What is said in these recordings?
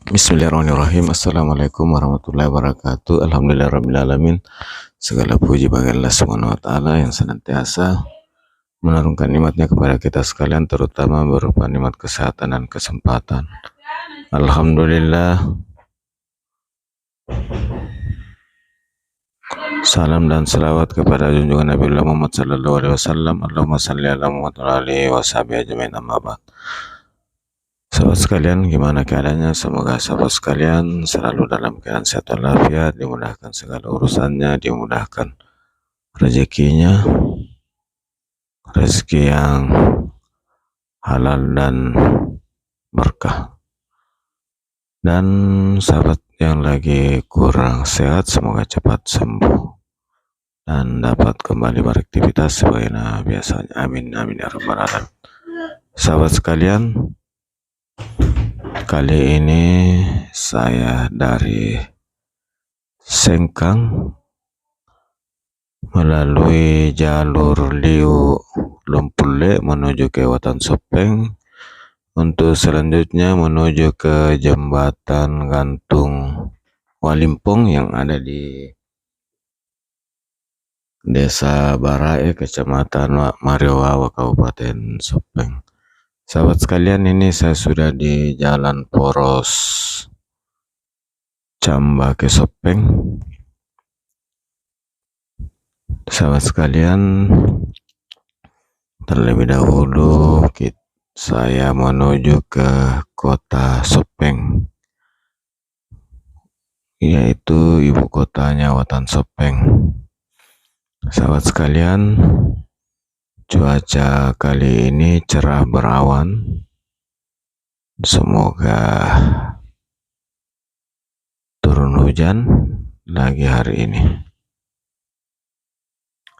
Bismillahirrahmanirrahim. Assalamualaikum warahmatullahi wabarakatuh. Alhamdulillahirrabbilalamin. Segala puji bagi Allah Subhanahu wa Ta'ala yang senantiasa menurunkan nikmatnya kepada kita sekalian, terutama berupa nikmat kesehatan dan kesempatan. Alhamdulillah. Salam dan salawat kepada junjungan Nabi Muhammad sallallahu alaihi wasallam. Allahumma shalli ala Muhammad wa alihi washabihi ajmain, amma ba'd. Sahabat sekalian, gimana keadaannya? Semoga sahabat sekalian selalu dalam keadaan sehat walafiat, dimudahkan segala urusannya, dimudahkan rezekinya, rezeki yang halal dan berkah. Dan sahabat yang lagi kurang sehat, semoga cepat sembuh dan dapat kembali beraktivitas sebagaimana biasanya. Amin amin ya rabbal alamin. Sahabat sekalian, kali ini saya dari Sengkang melalui jalur Liu Lumpule menuju ke Watan Sopeng, untuk selanjutnya menuju ke jembatan gantung Walimpong yang ada di Desa Barae, Kecamatan Mariowawa, Kabupaten Sopeng. Sahabat sekalian, ini saya sudah di Jalan Poros Camba ke Sopeng. Sahabat sekalian, terlebih dahulu saya menuju ke kota Sopeng, yaitu ibu kotanya Watan Sopeng. Sahabat sekalian, cuaca kali ini cerah berawan. Semoga turun hujan lagi hari ini.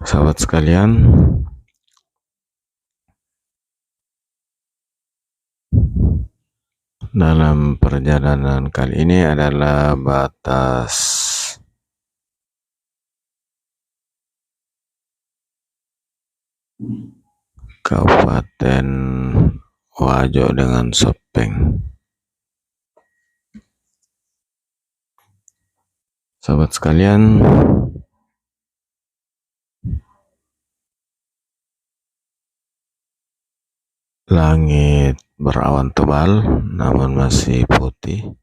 Sahabat sekalian, dalam perjalanan kali ini adalah batas Kabupaten Wajo dengan Sopeng. Sahabat sekalian, langit berawan tebal namun masih putih.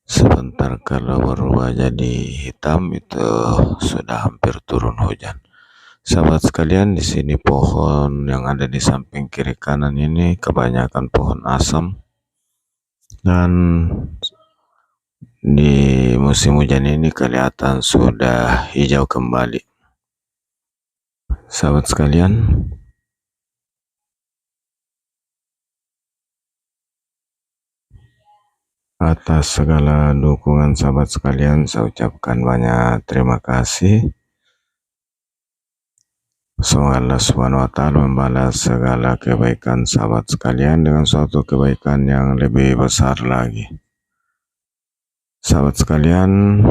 Sebentar kalau berubah jadi hitam, itu sudah hampir turun hujan. Sahabat sekalian, di sini pohon yang ada di samping kiri kanan ini kebanyakan pohon asam, dan di musim hujan ini kelihatan sudah hijau kembali. Sahabat sekalian, atas segala dukungan sahabat sekalian, saya ucapkan banyak terima kasih. Semoga Allah Subhanahu wa Ta'ala membalas segala kebaikan sahabat sekalian dengan suatu kebaikan yang lebih besar lagi. Sahabat sekalian,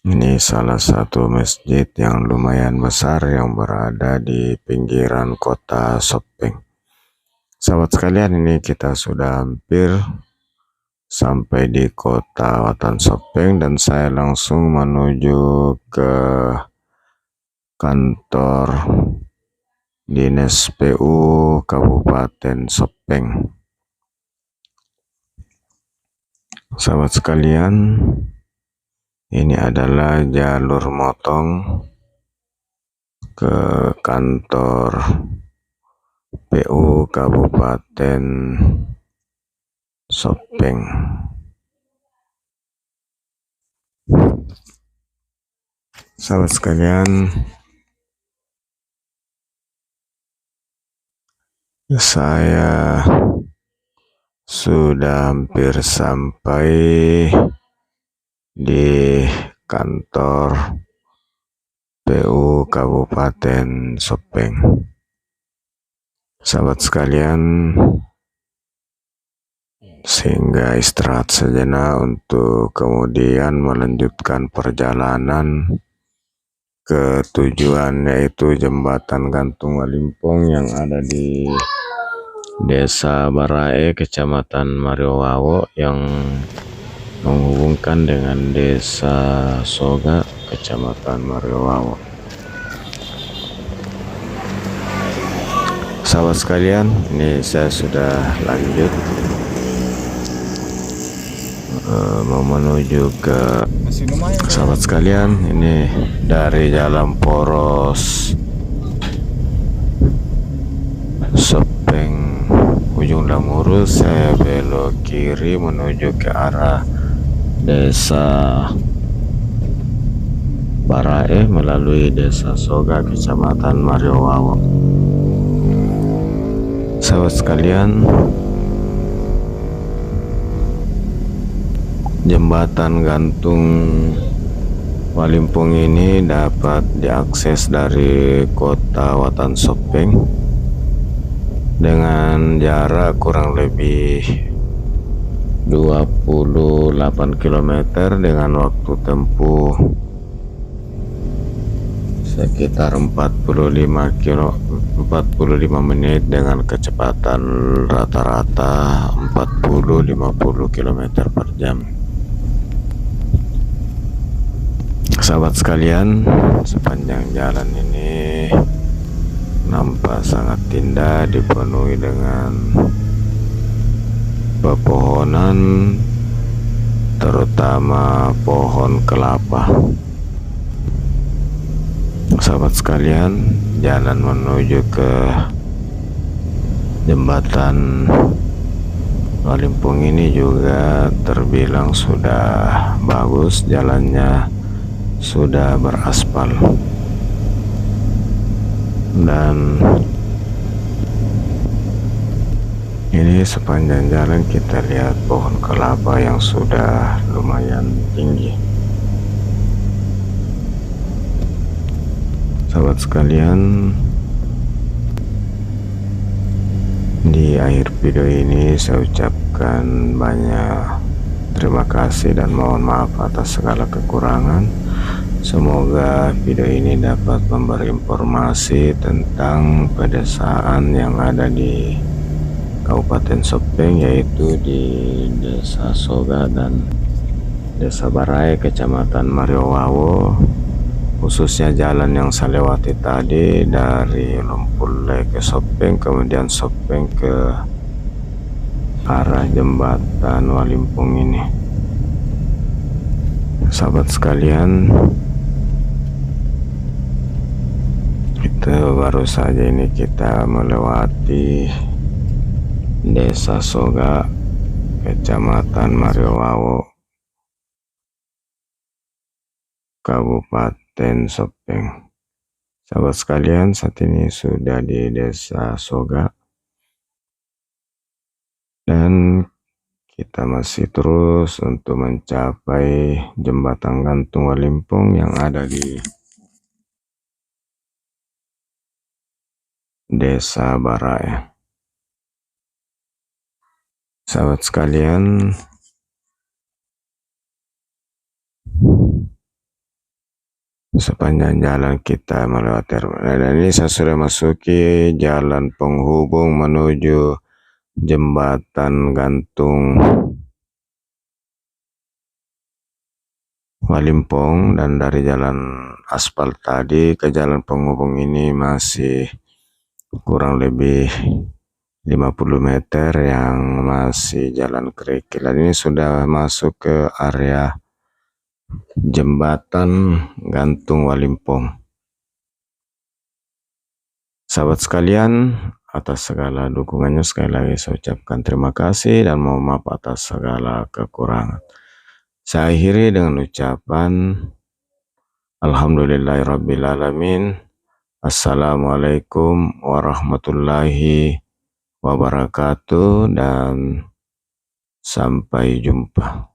ini salah satu masjid yang lumayan besar yang berada di pinggiran kota Sopeng. Sahabat sekalian, ini kita sudah hampir sampai di kota Watan Sopeng, dan saya langsung menuju ke kantor Dinas PU Kabupaten Sopeng. Sahabat sekalian, ini adalah jalur motong ke kantor PU Kabupaten Sopeng. Sahabat sekalian, saya sudah hampir sampai di kantor PU Kabupaten Sopeng. Sahabat sekalian, sehingga istirahat sejenak untuk kemudian melanjutkan perjalanan ke tujuan, yaitu jembatan gantung Walimpong yang ada di Desa Barae, Kecamatan Mariowawo, yang menghubungkan dengan Desa Soga, Kecamatan Mariowawo. Sahabat sekalian, ini saya sudah lanjut mau menuju ke sahabat sekalian, ini dari jalan poros Sopeng ujung Damurus, saya belok kiri menuju ke arah Desa Barae melalui Desa Soga, Kecamatan Mariowawo. Sahabat sekalian, jembatan gantung Walimpung ini dapat diakses dari kota Watan Sopeng dengan jarak kurang lebih 28 km dengan waktu tempuh sekitar 45 menit dengan kecepatan rata-rata 40-50 km per jam. Sahabat sekalian, sepanjang jalan ini nampak sangat indah, dipenuhi dengan pepohonan, terutama pohon kelapa. Sahabat sekalian, jalan menuju ke jembatan Walimpung ini juga terbilang sudah bagus, jalannya sudah beraspal, dan ini sepanjang jalan kita lihat pohon kelapa yang sudah lumayan tinggi. Sahabat sekalian, di akhir video ini saya ucapkan banyak terima kasih dan mohon maaf atas segala kekurangan. Semoga video ini dapat memberi informasi tentang pedesaan yang ada di Kabupaten Sopeng, yaitu di Desa Soga dan Desa Barae, Kecamatan Mariowawo, khususnya jalan yang saya lewati tadi dari Lumpule ke Sopeng, kemudian Sopeng ke arah jembatan Walimpung ini. Sahabat sekalian, itu baru saja ini kita melewati Desa Soga, Kecamatan Mariowawo, Kabupaten Sopeng. Sahabat sekalian, saat ini sudah di Desa Soga dan kita masih terus untuk mencapai jembatan gantung Walimpung yang ada di Desa Barae. Sahabat sekalian, sepanjang jalan kita melewati dan ini saya sudah masuki jalan penghubung menuju jembatan gantung Walimpung, dan dari jalan aspal tadi ke jalan penghubung ini masih kurang lebih 50 meter yang masih jalan kerikil, dan ini sudah masuk ke area jembatan gantung Walimpung. Sahabat sekalian, atas segala dukungannya sekali lagi saya ucapkan terima kasih dan mohon maaf atas segala kekurangan. Saya akhiri dengan ucapan Alhamdulillahirrabbilalamin. Assalamualaikum warahmatullahi wabarakatuh dan sampai jumpa.